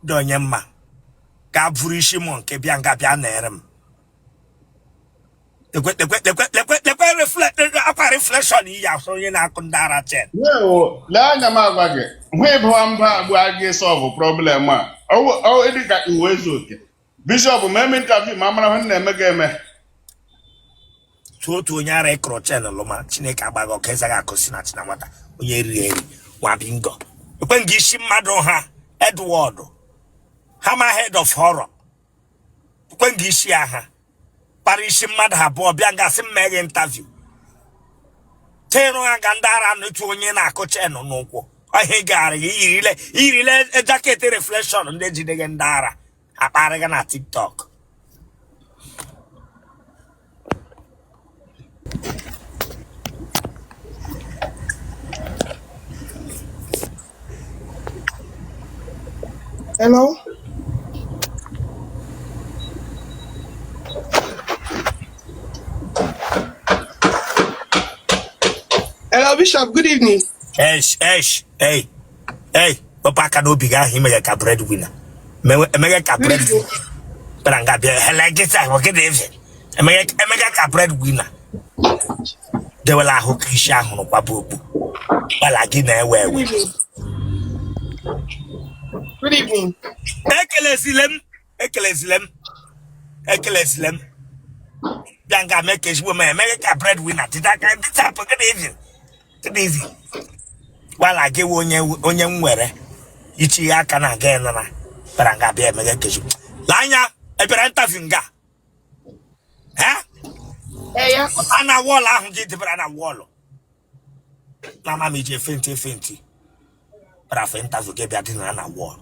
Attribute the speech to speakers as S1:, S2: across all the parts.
S1: Donyema. Gaburishi monkey bianga bianerem. The reflection here, so you know, Kundara Chen.
S2: No, Lana Magage. Where Bamba Wagi solve a problem. Oh, it got you ways. Bishop, Mammy, Mamma, and Megame.
S1: To Nyare Crochen, Loma, Chineka Bago, Kezaga Cosinat Namata, Yeri, Wabingo. When Gishim Madoha, Eduardo, Hammerhead of Horror. When Gishiaha, Parishim Madha, Bobianga, some mega interview. Teno Gandara, Nutuana Cocheno, no. I hate Gary, he really a jacket reflection on the Gandara. A paragana TikTok.
S3: Hello? Hello, Bishop. Good evening.
S1: Hey. Papa can be him a breadwinner. Mega breadwinner. But I'm going to like it. I will get it. A mega breadwinner. They will have hook on Babu. Well, I get where we.
S3: Good evening.
S1: Ekelezilem. Yanga make his woman, America breadwinner. Did I get this up? Good easy. While I give onion where Ichiaka again, but I'm going to be a mega case. Lanya, a branta finger. Huh?
S3: Hey, yeah.
S1: Anna wall, I'm getting the brana wall. Mama, me, fainty. But I think I forget that in an wall.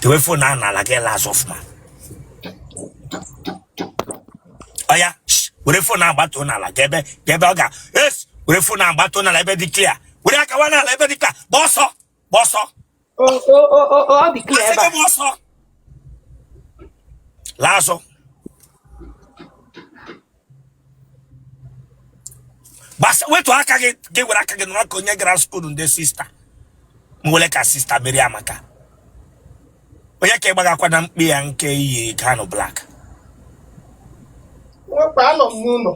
S1: The way for Nana like a last of man. Oh, yeah, we for now batona like Gebaga. Yes, we for now batona like declare. We like one like declare. Bosso.
S3: I'll be clear.
S1: Bosso. Lasso. But wait to get what I can work on your grand school and the sister. Muleka sister Miriamaka. When you came back, I can't be and kind of black.
S3: What problem, Muno?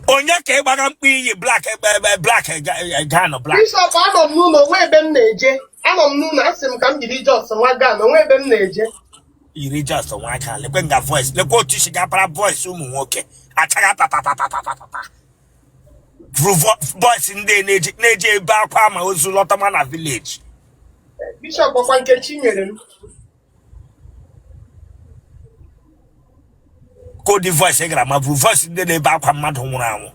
S1: On your came back and be black, kind of black.
S3: Bishop, I don't know where Ben Naje. I don't know, ask him come to the just and what gun, where Ben Naje.
S1: You read just on one can. Look at that voice. Look what you should get voice. Okay. Papa. Boys in the Naje Bakama was Lotamana village.
S3: Bishop of one catching.
S1: Code the voice, my voice in the Bakam Madhumano.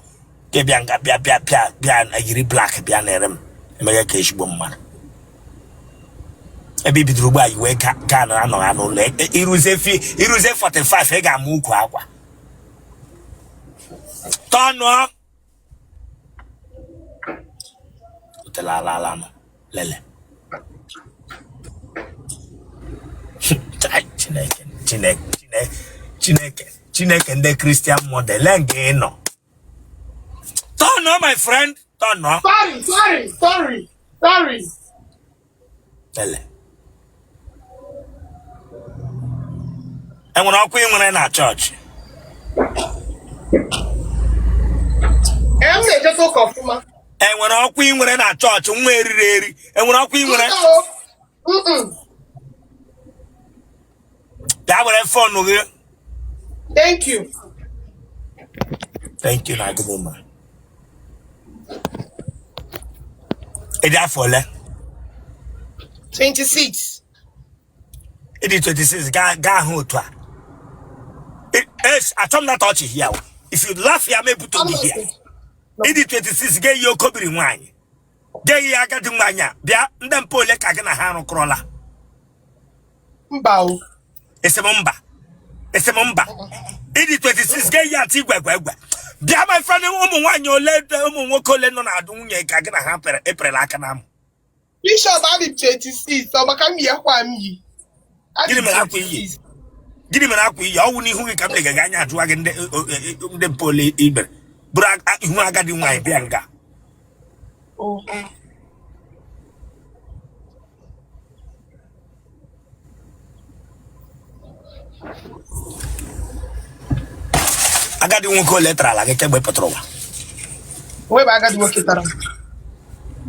S1: Gebianga Bian a yiri black Bianerem, a mega case woman. A baby drew by you, wake up, Gano, leg. It was a 45 hega mukwa. Tono. La Lele. Chinek and the Christian model again. No. Don't know, my friend. Don't know.
S3: Sorry.
S1: Lele. And when I queen when I'm at church.
S3: I'm just talk of ma.
S1: And when I queen when I'm at church, and when I queen when I that would have fun with you.
S3: Thank you.
S1: Thank you, my good woman. Is that for
S3: 26.
S1: It is 26. It is. I told not touch it here. If you laugh, you may put on here. It is 26. Get your copy wine. Get your Agadumania. Bia, then pull like a hand crawler.
S3: Bow.
S1: It's a mumba. It is 26. Get your tea. Bia, my friend, woman, one your lead, woman, call it on our doing a cagana hamper, April like an arm.
S3: Bishop added 26. So, I can be a whammy.
S1: Give him an apple. Give him an apple. You only who can make a ganya dragon the poly Iber. Brag at you, I got in my bianga.
S3: Oh.
S1: Agadi nwoke letra la gị kemgbe pụtara ụwa.
S3: Enwebe agadi nwoke tara m.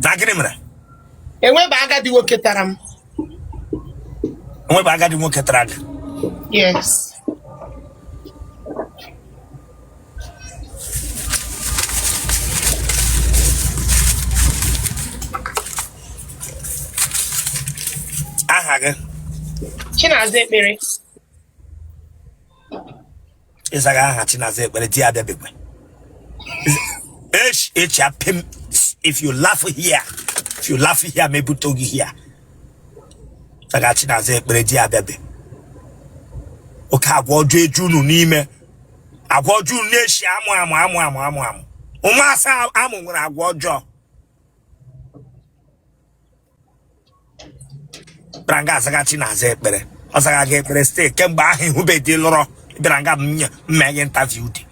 S1: Na gịnị mere?
S3: Enwebe agadi nwoke tara m.
S1: Enwebe agadi nwoke tara gị?
S3: Yes.
S1: Aha gị?
S3: Chinaza Ekpere.
S1: Ịzaga aha Chinaza Ekpere di abịabekwe. H-H-A-P-M. If you laugh here, maybe togi here. Ịzaga Chinaza Ekpere di abịabe. Oke agwa ọjọọ eju unu n'ime. Agwa ọjọọ na-eshi amụ. Ụmụasa amụ nwere agwa ọjọọ. Branga azaga Chinaza Ekpere. Ọzaga gị ekpere stay kemgbe ahụ ihube dị lụrọ. Branga mmeghe interview dị.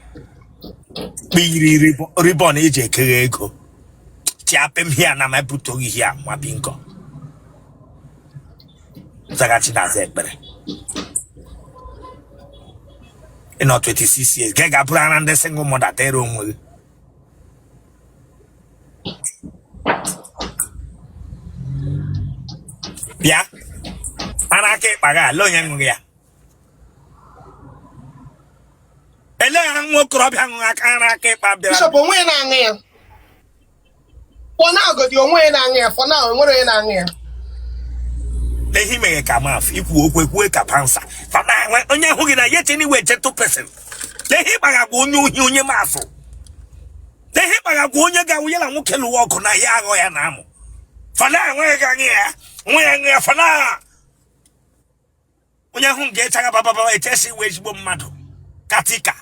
S1: Kpiri ribon eji ekeghe ego. Chiapem here na mebutoghi here nwa bingo. Ọzaga Chinaza Ekpere. In 26 years, get Gabriel and the single mother there only. Yeah, and I keep a long year. And then I'm walk up and I keep up there.
S3: Bishop, when I'm here. For now, go your way down here. For now, what are you down here?
S1: Let him make a come off. If we wake up answer. For now, when you're hooking yet anyway, gentle person. Let him have one you muscle. Let him have one you got wheel and walk on a yago and ammo. For now, we're going here. We're here for now. When you're home, get a baba, a testing wage bomb matter. Katika.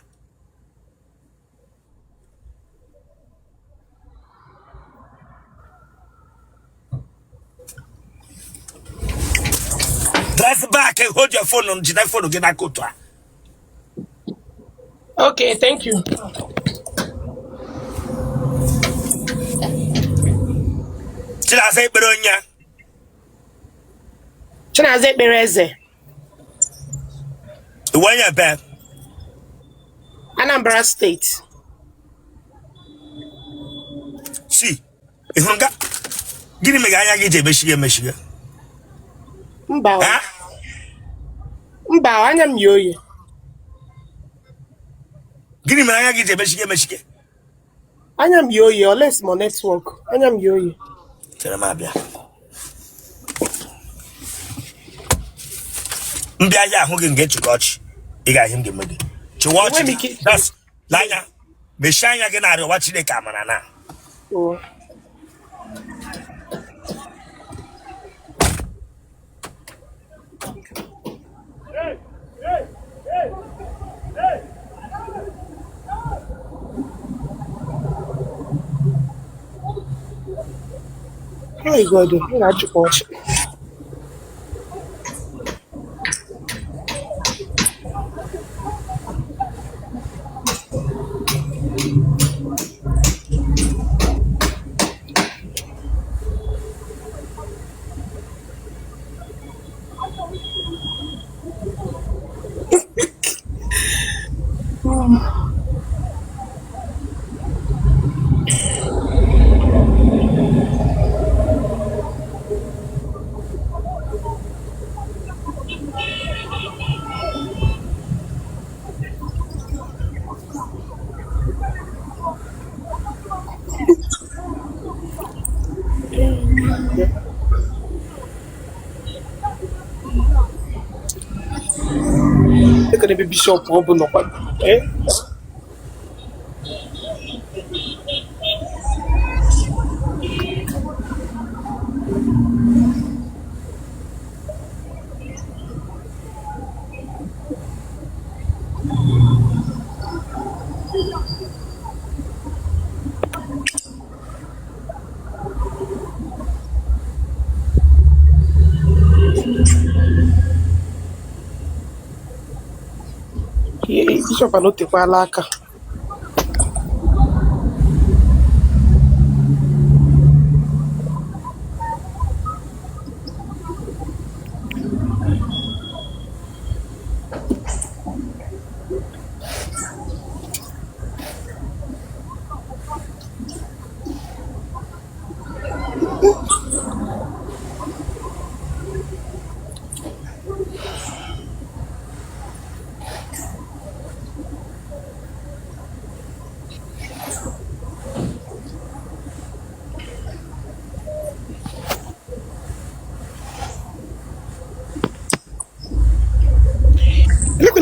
S1: Drive back and hold your phone on the phone to get that quota.
S3: Okay, thank you.
S1: Chinaza Ekpere onya.
S3: Chinaza Ekpere eze.
S1: When you're back.
S3: Anambra State.
S1: See, if you got give me a gage Michigan.
S3: Mba. Mba, anya m yoye.
S1: Give me a gage Michigan.
S3: Anya m yoye, or less more network. Anya m yoye.
S1: Tell me, Abia. Mbia, who can get to watch? You got him give me. To watch it. That's Lanya. Be shine again out of watching the camera now.
S3: Oh. Oh my God, I like to watch. Look at the baby shop open up. Eh? Bishop anotekwala aka.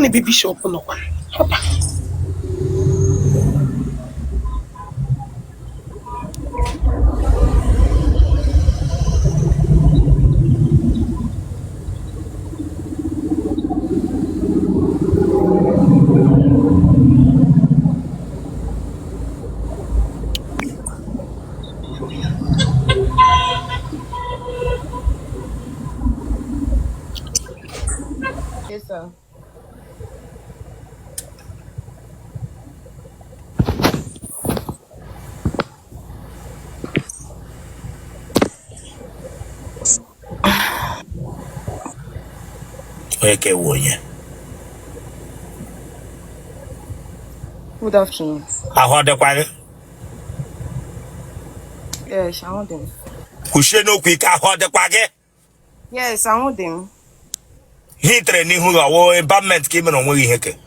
S3: gịnị bụ bishọp nọkwa haba
S4: Yes, sir.
S1: Okay, woye.
S4: Good afternoon.
S1: I heard the quack.
S4: Yes, I want them.
S1: Kushe no quick, I heard the quack.
S4: Yes, I want them.
S1: He training who are embalmment came on way heke.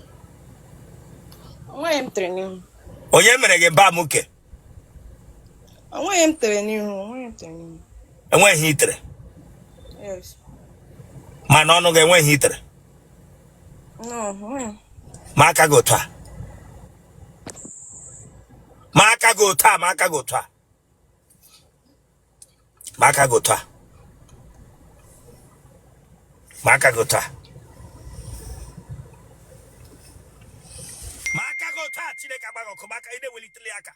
S4: I am training.
S1: O Yemen bamuke.
S4: I am training. I am training.
S1: And when he tre.
S4: Yes.
S1: My no get when he tre.
S4: No,
S1: Maka go to. Maka go to, Maka go to. Maka go to. Maka go to. Maka go to. Chileka bago kumaka ide wilitiliaka.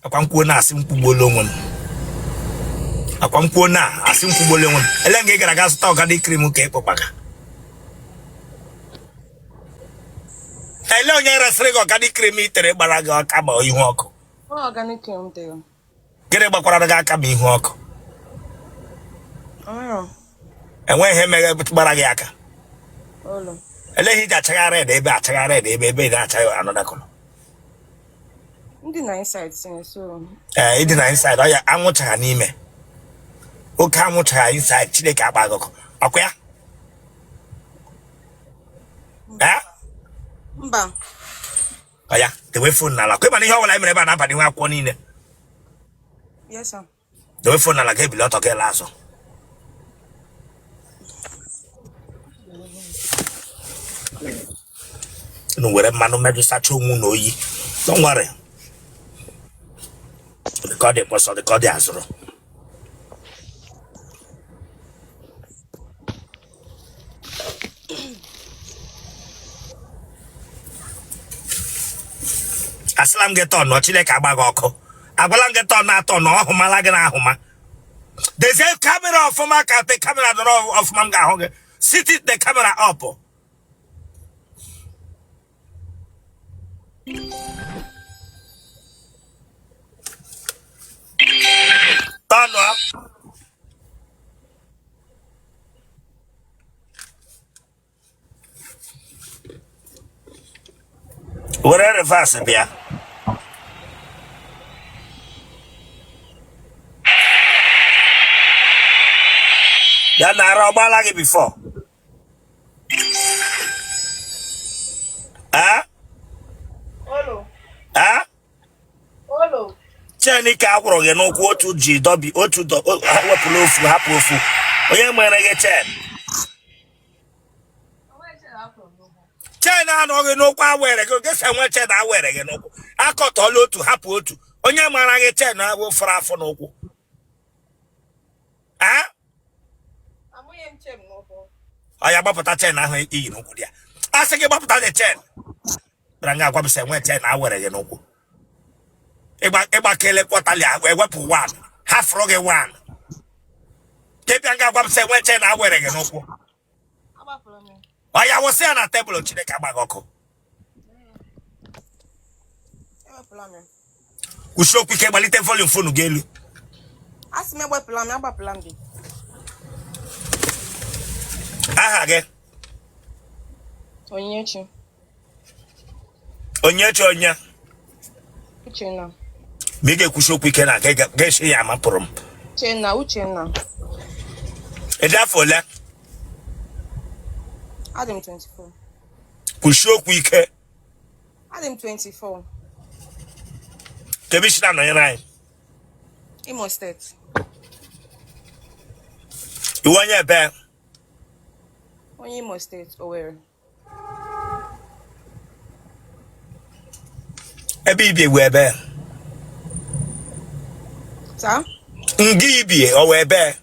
S1: Akwankuo na asim kugbolo ngon. Akwankuo na asim kugbolo ngon. Elenge gara ga suta okade cream ke popaka. Ele onye resere go okade cream itere gbara ga aka ba ihu ọkụ.
S4: what organic cream there?
S1: Gere gbakwara ga aka ba ihu ọkụ.
S4: Oh,
S1: Enwe ihe mere gbara ga aka.
S4: hold on.
S1: Ele hi ja chagara ebe achagara ebe na achagara another color.
S4: Ndị na inside so.
S1: Ịdị na inside ọ ya anwụchaga n'ime. Oke anwụchaga inside Chineke agbagọkọ. Ọkwa ya?
S4: Mba.
S1: Ọ ya, dewe phone n'ala. Kwa mana ihe ọbụla mere ebe a na-abanye nwa akwụkwọ niile.
S4: Yes, sir.
S1: Dewe phone n'ala ka ebili ọtọ ka ele azụ. Unu were mmanụ mmedu sacha onwu na oyi. Don't worry. The code azụrụ. Aslam get on no Chineke agbaga ọkụ. Agwala get on na atọ no ọhụmala gị na ahụma. There's a camera of my car, the camera of Manga Hong. Sit it the camera up. Turn up. Where reverse bia. Ya na roba lagi before.
S4: Olo. Olo.
S1: Cheni ka akwụrụ gị n'ụkwụ otu ji dobi otu wepụrụ ofu hapụ ofu. Onye nwere gị chen. Chen anọ gị n'ụkwụ awere gị oge se nwe chen awere gị n'ụkwụ. Akọtọla otu hapụ otu. Onye mara gị chen na wefere afọ n'ụkwụ. Ọ ya gbapụta chen ahụ iyi n'ụkwụ dị ya. A sị gị gbapụta dị chen. Bịara nga agwa m sị nwe chen awere gị n'ụkwụ. Ịgba kele kwọtali ewepụ 1 hafụrụ gị 1. Kebịa nga agwa m sị nwe chen awere gị n'ụkwụ. Ọ ya wụsị ya na tebụl Chineke agbaghị ọkụ. Kwụsị okwu ike gbalite volume fonu gị elu.
S4: Asị m egbepụla m, agbapụla m gị.
S1: Aha gị?
S4: Onyechi.
S1: Onyechi onye?
S4: Uchenna.
S1: Ma ị ga-ekwusi okwu ike na ga-esi ya amapụrụ m.
S4: Uchenna.
S1: Ị dị afọ ole?
S4: Adị m 24.
S1: Kwusi okwu ike.
S4: Adị m 24.
S1: Kebe isi na nọnyere anyị.
S4: Imo State.
S1: You want your bear?
S4: Onye Imo State, Owerri.
S1: A baby webe.
S4: Sir?
S1: Ngibi or webe.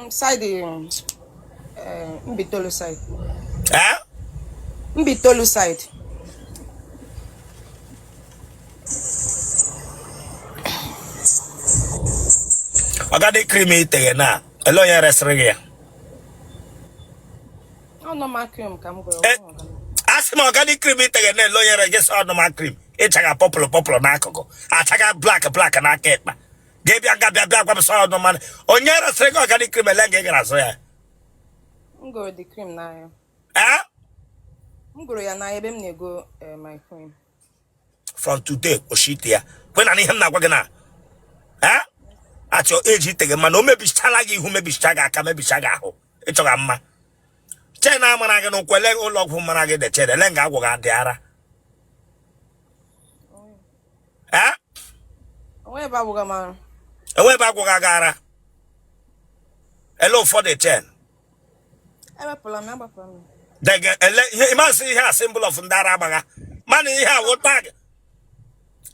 S4: Side Mbitolu side.
S1: Eh?
S4: Mbitolu side.
S1: I got the creamy thing now. A lawyer restaurant.
S4: Oh no, my cream come go.
S1: Ask him organic cream it again, lawyer just on my cream. It's a popular naco. I take a black and I get my. Gave you a gabby saw no man. On your restaurant organic cream and leg as well.
S4: I'm go the cream now.
S1: Eh?
S4: I'm go ya na ebe m na-ego my cream.
S1: From today, Oshitia. When I need him now, we're gonna. Eh? At your age, you take a man, no maybe Stalagi who may be Shaga, can maybe Shagaho. It's a gamma. Chena managa no kwele o log fu manage de chede lenga go ga diara. Eh?
S4: Where ba buga man?
S1: E we ba go ga gara. Hello for the chen.
S4: Ebe pola me ba pola me.
S1: Dege ele man see here symbol of ndara baga. Man here wo tag.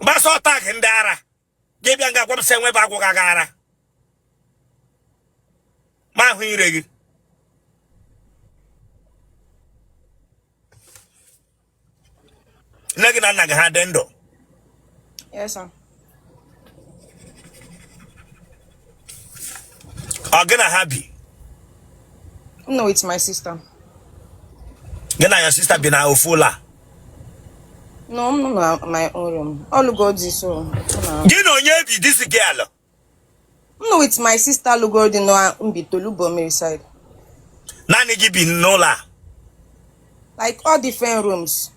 S1: Ba so tag ndara. Ge bi anga go se we ba go ga gara. Ma hu iregi. Nagina naga ha dendo.
S4: Yes sir.
S1: Ogina happy.
S4: No, it's my sister.
S1: Gina your sister been a ofula.
S4: No, I'm not my own room. All Lugodi so.
S1: You know you this girl.
S4: No, it's my sister Lugodi no Mbitolu Bomeri side.
S1: Nani gibi nola.
S4: Like all different rooms.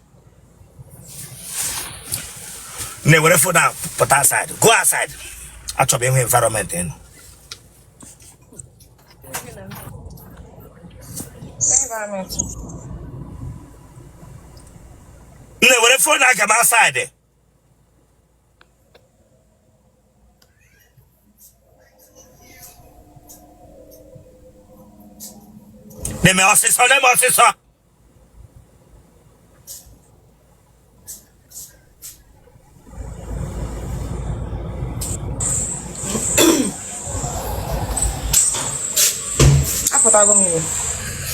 S1: Ne were for now, put outside. Go outside. Actually, environment in.
S4: Environment.
S1: Ne were for now, come outside. Ne me officer.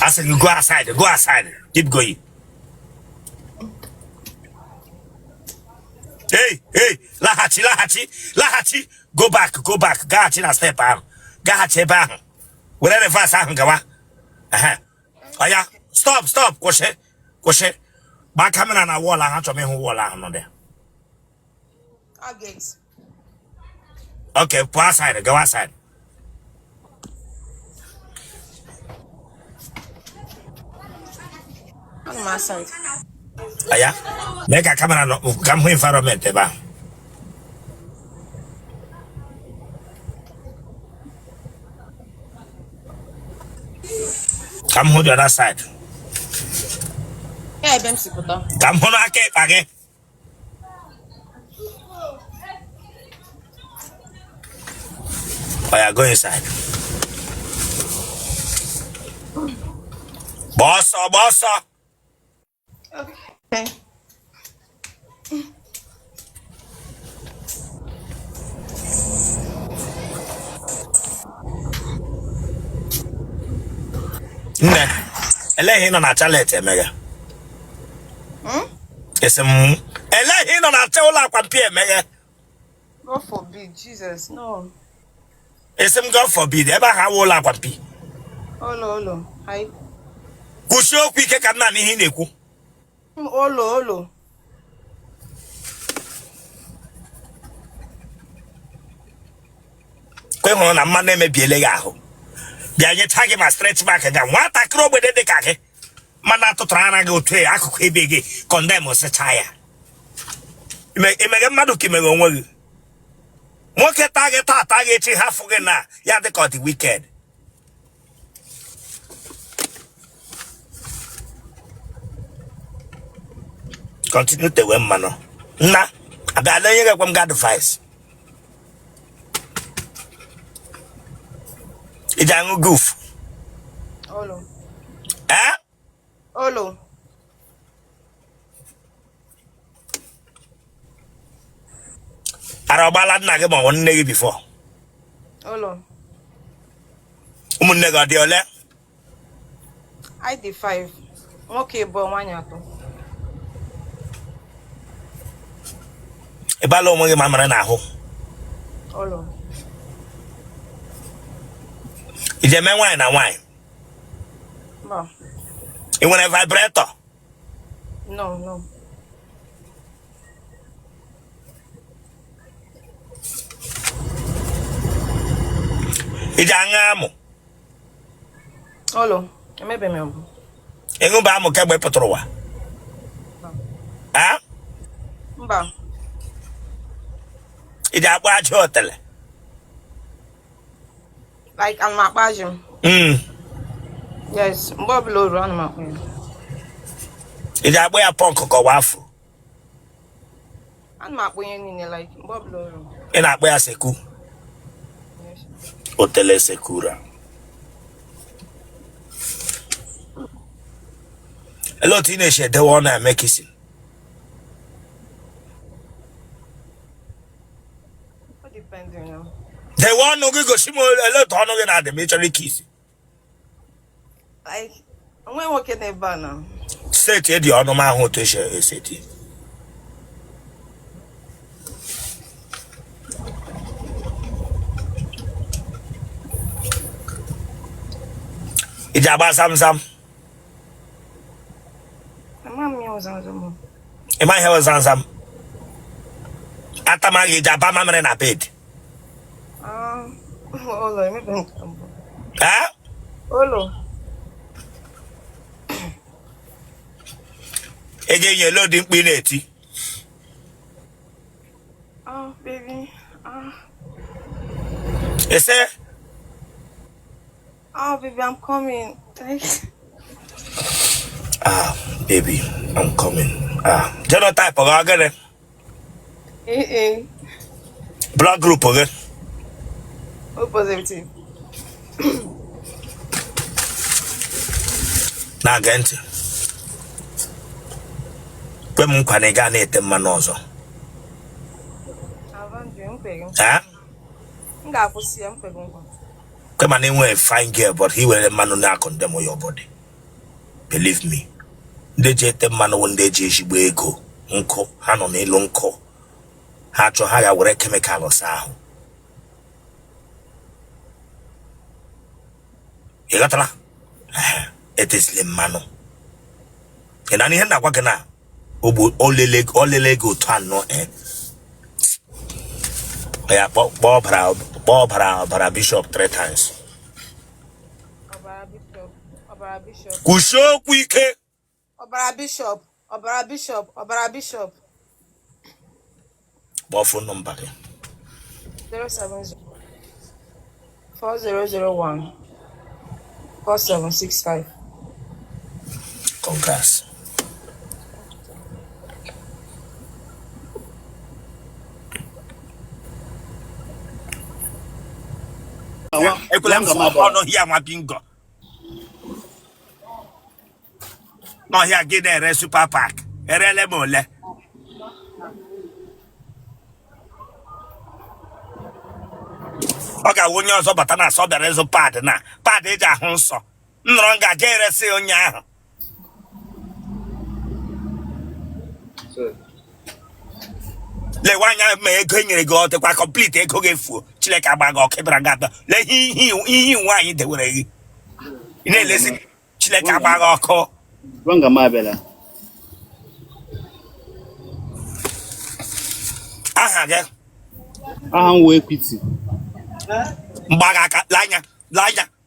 S1: I said you go outside. Keep going. Hey, lahachi. Go back. Gachi na step out. Gachi back. Whatever fast I can go. Oh yeah, stop. Koshe. Back coming on a wall and actually me who wall on there.
S4: Against.
S1: Okay, go outside.
S4: On my side.
S1: Oh yeah, make a camera come here environment, eba. Come hold the other side.
S4: Yeah, I'm sipota.
S1: Come hold again. Oh yeah, go inside. Boss.
S4: Okay.
S1: Nne, elehi nọ na chalet emeghe. Elehi nọ na cha ụlọ akwa mpi emeghe.
S4: God forbid, Jesus, no.
S1: God forbid, ebe ha ụlọ akwa mpi.
S4: Olo. Hi.
S1: Kwụsị okwu ike ka nna n'ihe na-ekwu.
S4: Olo.
S1: Kwe hụrụ na mmanụ emebiele gị ahụ. Bịa nyecha gị ma stretch mark ga nwatakịrị ogbede dị ka gị. Mana atụtụrụ ara gị otu akụkụ ebe gị kọndem sịcha ya. Imege mmadụ ka imege onwe gị. Nwoke taa gị taa gị echi hafụ gị na ya dị ka ọ dị wicked. Continue to win mano. Nah, I got you get advice. It Jangu goof.
S4: Olo.
S1: Eh?
S4: Olo.
S1: Arabala na ge mo one negi before.
S4: Olo.
S1: Umunne ga di ole.
S4: I did 5. Okay, but one yato.
S1: Ibalo mo ge mamara na ho.
S4: Olo.
S1: Ije men wine na wine.
S4: Ba.
S1: You want a vibrator?
S4: No, no.
S1: Ije angamu.
S4: Olo. Maybe me.
S1: Engu ba mu kegbe putruwa. Ah?
S4: Mba.
S1: Ije akwa achi Otele.
S4: Like I'm not bajim. Yes, Bob Low run my way.
S1: Ije akwa ya punk ko wafu.
S4: I'm not going in like Bob Low.
S1: Ina akwa ya seku.
S4: Yes.
S1: Otele sekura. A lot in Asia, they want to make it.
S4: What depends, you know.
S1: They want no go shimo a lot of no na the mutually kiss.
S4: Like, I'm going to work in the bar now.
S1: State the on my hotel city. Ijaba Sam.
S4: I'm was on the moon.
S1: Am I have Sam? Atamagi Jaba Mamma na bed.
S4: Olo, maybe.
S1: Huh?
S4: Olo.
S1: Again, you loading pineti.
S4: Oh, baby.
S1: You say?
S4: Oh, baby, I'm coming.
S1: Baby, I'm coming. Genotype of again. Blood group again.
S4: O positive.
S1: Na gente. Kwe mkwane gane ete manozo.
S4: Avandre, pego.
S1: Huh?
S4: Nga pusi, pego.
S1: Kwe mane a fine girl, but he will a man na condemn your body. Believe me. Deje te mano one deje shigwe ego. Nko, hano ne lonko. Hacho haya wure chemical osahu. You got la? It is le mano. And I henda kwa kena. Obu olele go tan no eh. Yeah, Bob Bishop 3 times.
S4: Obara Bishop.
S1: Kusho kwike.
S4: Obara Bishop.
S1: What phone number?
S4: 070 4001 4765.
S1: Congrats. No here my bingo. No here get there super park. Erele mole. Oga wonyo so batana so bere so pad na. Pad eja ho so. Nro nga jere se onya ahụ. Le wanya me ego nyere go te kwa complete ego gefu. Chileke agba go kebra gata. Le hi nwanyi de were yi. Ine lesi Chileke agba go ko.
S5: Wanga mabela.
S1: Aha ge.
S5: Aha nwe equity.
S1: Mbaga ka lanya.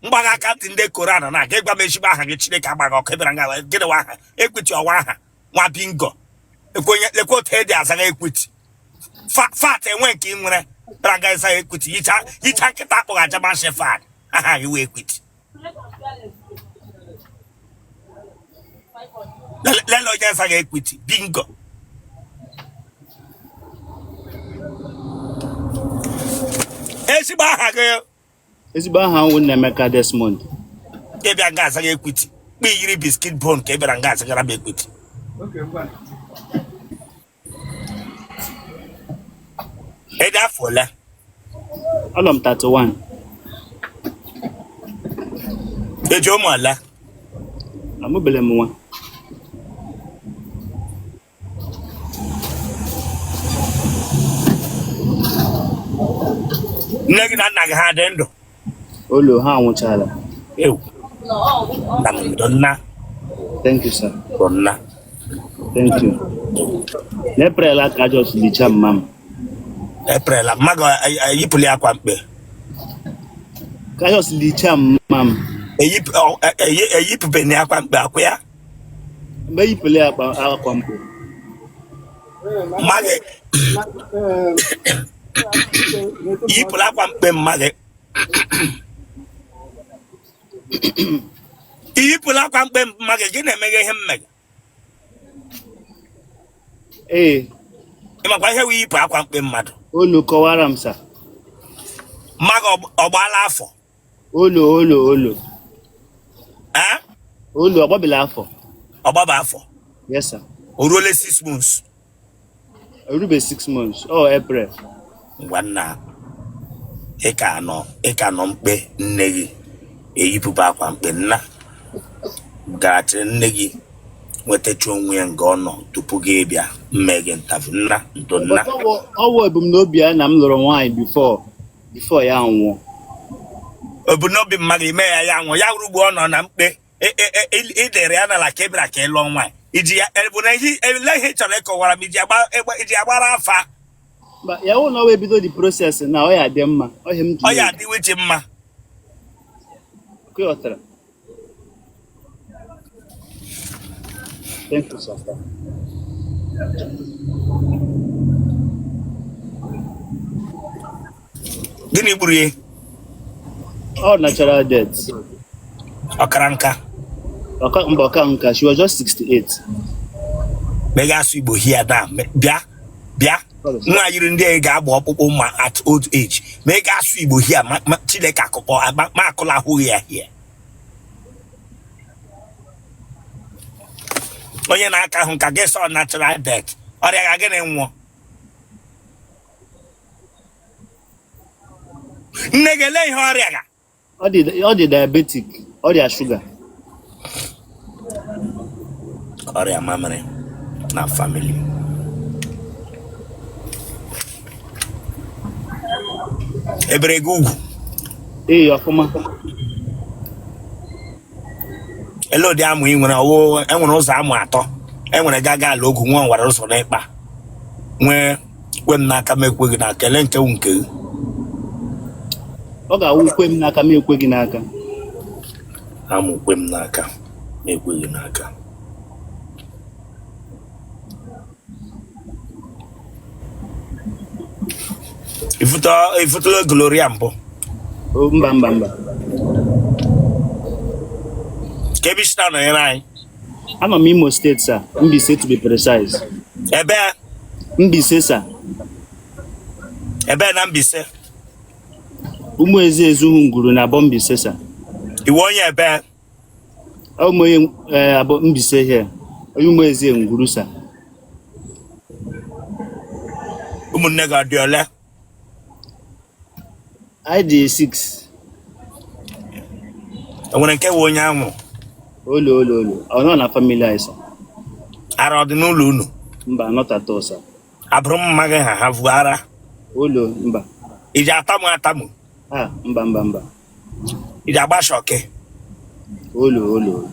S1: Mbaga ka tinde Quran na ge gba meshi ba aha ge Chileke agba go kebra nga gede wa aha. Equity owa aha. Nwa bingo. Ekwenye lekwo te di azaga equity. Fat enwe nke nwere braga isa equity yicha kita akpọ aja ma shefad aha iwe equity lelo ja isa equity bingo esiba aha ge
S5: Ezigbo aha nwụ Nnemeka Desmond.
S1: Kebia nga asaga equity. Kpi yiri biscuit bone kebia nga asaga na equity. Eda fola.
S5: Alom 31.
S1: Ejo mo ala.
S5: Amubele m nwa.
S1: Negi na nna gị ha dị ndụ.
S5: Olo ha anwụchala.
S1: Ew. Donna.
S5: Thank you, sir.
S1: Donna.
S5: Thank you. N'April aka just licha mmam.
S1: April mago yipuli akwa mkpe.
S5: Ka just licha mmam.
S1: Eyip beni akwa mkpe akwa ya.
S5: Mgbe yipele akwa mkpe.
S1: Mage. Yipuli akwa mkpe mage. Yipuli akwa mkpe mage gị na-emeghe ihe mmege. Ịmakwa ihe wee yipụ akwa mkpe mmadụ.
S5: Olo kọwara m sa.
S1: Maga ọgbala afọ.
S5: Olo.
S1: Eh?
S5: Olo ọgbabila afọ.
S1: Ọgbaba afọ.
S5: Yes, sir.
S1: O ruole 6 months.
S5: Erube 6 months. Oh, April.
S1: Ngwanna. Ịka nọ mkpe nne gị. Eyipụba akwa mkpe nna. Garatịrị nne gị. Nwetacha onwe ya nga ọ nọ tupu gị bịa mmeghe ntavi nna ndonna.
S5: Ọwụ ebumnobi ya na m lụrụ nwaanyị before ya nwụọ.
S1: Ebumnobi mmadụ ime ya nwụọ ya rugbu ọ nọ na mkpe idere ya n'ala ka ị bịara ka ị lụọ nwaanyị. Iji ya ebuna ihe chọrọ ịkọwara m iji agbara afa.
S5: Ya wụ na ọ ebido the process na ọ ya dị mma.
S1: Ọ ya adịwe ji mma.
S5: Kuyotara. Thank you, sir.
S1: Gịnị gburu ya?
S5: All natural death.
S1: Ọkara nka.
S5: Ọka nka. She was just 68.
S1: Mega asụ Igbo hia da bịa. Nwa yiri ndị a ga-agba ọkpụkpụ ma at old age. Mega asụ Igbo hia Chineke akụkọ ma akụla ahụghị ya hia. Onye na-aka ahụ ka gị sọ natural death. Ọrịa ga gịnị nwụọ? Nne gị ele ihe ọrịa ga?
S5: Ọ dị diabetic. Ọrịa sugar.
S1: Ọrịa mamịrị na family. Ebere gị ugwu.
S5: Ọfụma.
S1: Ele ụdị amụ ị nwere enwere ụzọ amụ atọ. Enwere gaga ala ogu nwa nwara ụzọ n'ịkpa. Nwee kwe m n'aka m ekweghị na kele nkewu nke gị.
S5: Ọ ga-awụ kwe m n'aka m ekweghị n'aka.
S1: Amụ kwe m n'aka m ekweghị n'aka. Ifutolo Gloria mbụ.
S5: Mba.
S1: Kebishna nọ nyere anyị.
S5: Anọ m Imo State, sir. Mbaise to be precise.
S1: Ebe
S5: Mbaise, sir.
S1: Ebe na Mbaise.
S5: Ụmụ eze ezuhu nguru na abọ Mbaise, sir.
S1: Iwe onye ebe?
S5: Ụmụ abọ Mbaise here. Ụmụ eze nguru, sir.
S1: Ụmụnne gị dị ole?
S5: I dị 6.
S1: Enwere nke onye anwụ?
S5: Olo. Ọ nọ na family anyị, sir.
S1: Ara ọ dị n'ụlọ unu?
S5: Mba, not at all, sir.
S1: Abụrụ mma gị ha vu ara?
S5: Olo, mba.
S1: Iji atamu?
S5: Mba.
S1: Iji agba shọkị?
S5: Olo.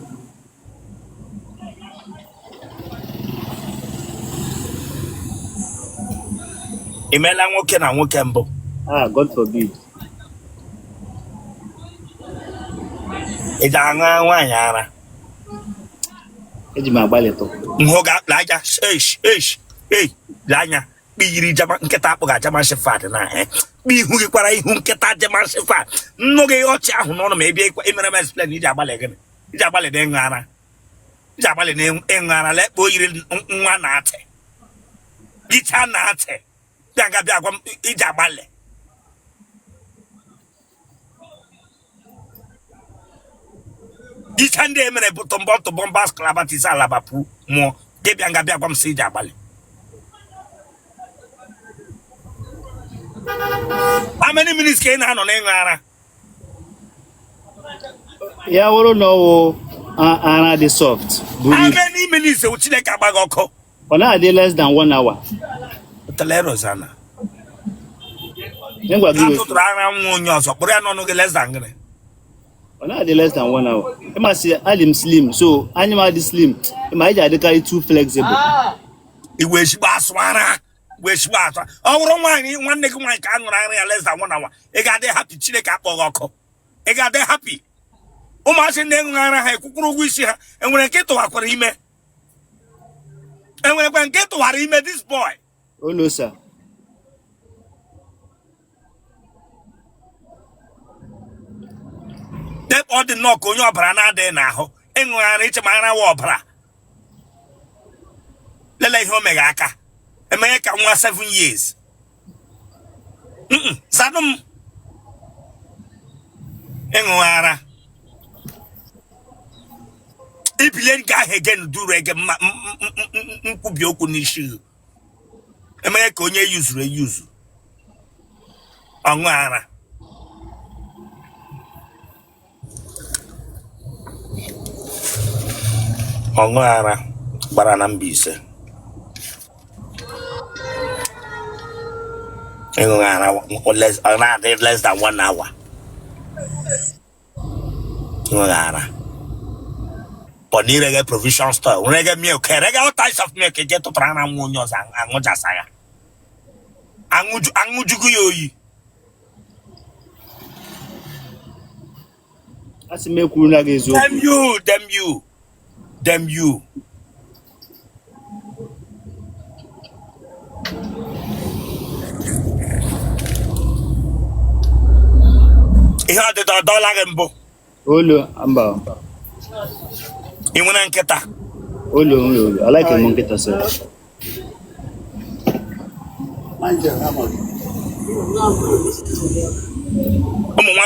S1: I meela nwoke na nwoke mbụ?
S5: God forbid.
S1: Iji aṅụ nwaanyị ara?
S5: Eji m agbalịtụ.
S1: Nhụ ga-akpa aja anya kpiyiri nkịta akpụga German Shepherd na kpi ihu gị kwara ihu nkịta German Shepherd. Nnụ gị ọchị ahụ n'ọnụ ma ebe emere m explain iji agbalị gịnị? Iji agbalị na ịṅụ ara. Iji agbalị na ịṅụ ara lekpa o yiri nwa na-atị. Icha na-atị. Bịa gwa m iji agbalị. This hand they mere put on board to bombas clabatisa labapu more. They be angabia from Sija Bali. How many minutes came on Engara?
S5: Yeah, we don't know. Ana the soft.
S1: How many minutes would you like a bagoko?
S5: Ona dey less than 1 hour.
S1: Otele Rosanna.
S5: Ngwa
S1: Not
S5: give
S1: to run on your so no less than.
S5: Ona dey less than 1 hour. I must say Alim slim, so animal this slim. I might dey carry too flexible.
S1: It was Baswana. Wish was one nigga one can run less than 1 hour. They got their happy chileka bagoko. They got their happy. Omas in Nengara, Kukuru wish her, and when I get to Aquarime. And when I get to Harime, this boy.
S5: Oh no, sir.
S1: That all the knock on your brana there now. And when I reach Mana Wabra. Lele Homegaka. America 7 years. Sadum. Engwara. If you let guy again do reggae, Kubioku Nishu. America only use. Angwara. Angwara. Baranambise. Less than 1 hour. But near a provision store, when I get milk, all types of milk, get to Prana Munoz and Mojasaya. Angujuguyoyi.
S5: That's me kuna gezo.
S1: Them you. He had the dollar and book.
S5: Olo amba.
S1: He went and get that.
S5: Olo. I like a monkey to say.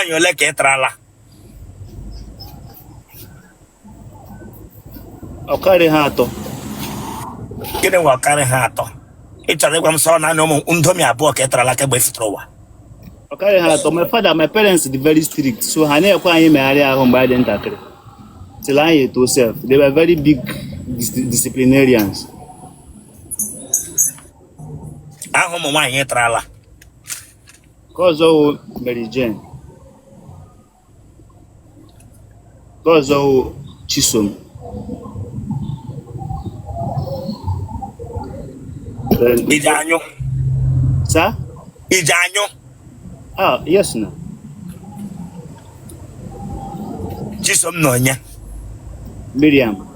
S1: You like a trala.
S5: I'll carry hato.
S1: Get a walk carry hat on. It's a little son, I know, Untomia book at like a best thrower.
S5: I'll carry hato. My father, my parents are very strict, so I never quite marry a home by the entire. Till I to self. They were very big disciplinarians.
S1: I home my trala.
S5: Cause all Mary Jane. Cause all Chisom.
S1: Ijanyo.
S5: Sir?
S1: Ijanyo.
S5: Ah, yes, no.
S1: Chisom Nonya.
S5: Miriam.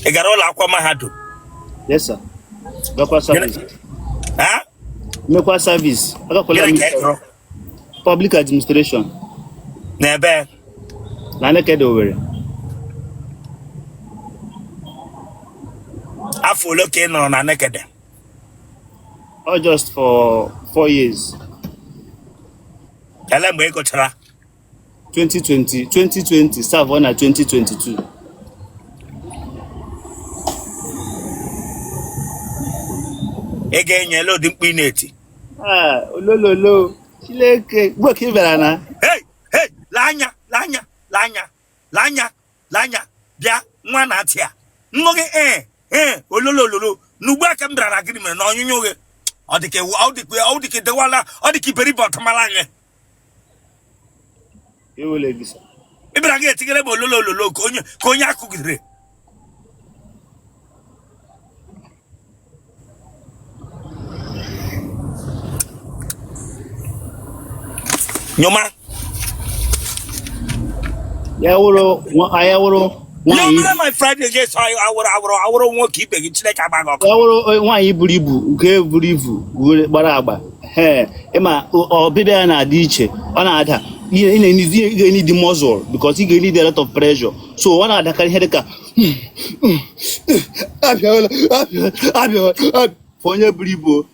S1: I got all aqua mahado.
S5: Yes, sir. Local service.
S1: Huh?
S5: Local service. Public administration.
S1: Nebe.
S5: Nane kede over.
S1: I follow Ken on a naked.
S5: Or just for 4 years.
S1: Tell them we go to
S5: 2020, serve on at 2022.
S1: Again, yellow didn't mean it.
S5: Ah, lo. Chileke, working verana.
S1: Hey, Lanya, Bia, one at here. Noge, Ololo, Nuba can be an agreement, no, you know it. Or the wala, or the keeper bottom malanga.
S5: You will listen.
S1: If I get together, Lolo, Konya Kugre. Nyoma. No, my friend, yes, I would want to keep it. It's like a bag of
S5: why you believe, Baraba. Hey, Emma, or baby and a ditch, on other. You need the muzzle because he need a lot of pressure. So one other can head a for your bribo,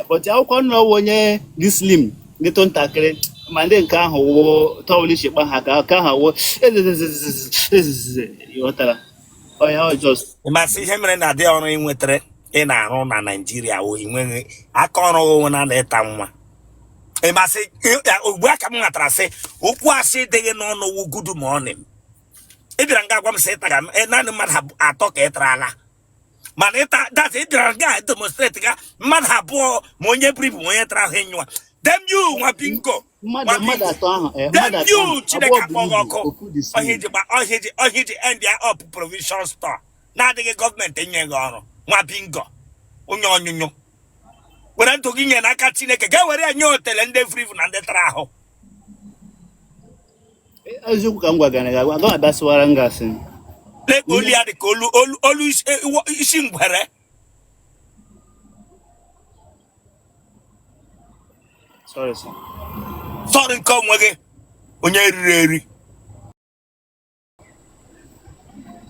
S5: but akwụkwọ nna onye dị slim dịtụ ntakịrị ma ndị nke ahụ wụ tọwụl shikpa ha ka ha wụ ịghọtara ọya just
S1: masị ihe mere na adị ọrụ inwetara ị na-arụ na Naijiria o inweghị aka ọrụ onwe na ịta nwa ịmasị ugbu a ka m natara sị okwu asị dịghị n'ọnụ wụ good morning ị bịara nga agwa m sị ịtaga naanị mmadụ atọ ka ị tara ala mana ịta dat ị bịara nga demonstrate ga mmadụ abụọ ma onye bribu ma onye tara ahụ enyụwa dem you nwa bingo
S5: mmadụ atọ ahụ
S1: dem you Chineke akpọghị ọkụ ọhịa ji end ya up provision store na-adịghị gọọmenti enye gị ọrụ nwa bingo onye ọnyụnyụ were ntụ gị nye n'aka Chineke ga were enye Otele ndị frivu na ndị tara ahụ
S5: eziokwu ka m gwagara gị aga m abịasịwara ngasị
S1: lekpa olu ya dị ka olu isi ngwere sọrọ nke onwe gị onye riri eri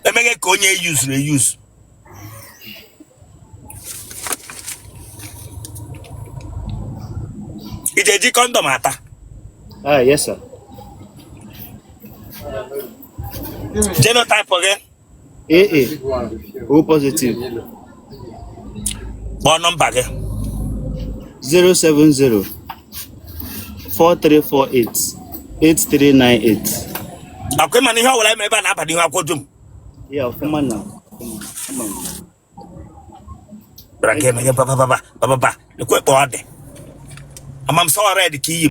S1: emeghe ka onye eyuzuru eyuzu ị ga-eji kọndọm ata
S5: yes sir
S1: genotype gị
S5: O positive
S1: kpọọ nọmba gị
S5: 070 4348 8398
S1: akwa ịma na ihe ọwụla eme ebe a na-aba n'ihu akwụkwọ dum
S5: ya ọfụma na
S1: bịara ka emeghe bababa ekwe kpọọ dị ama m sọ red ka iyi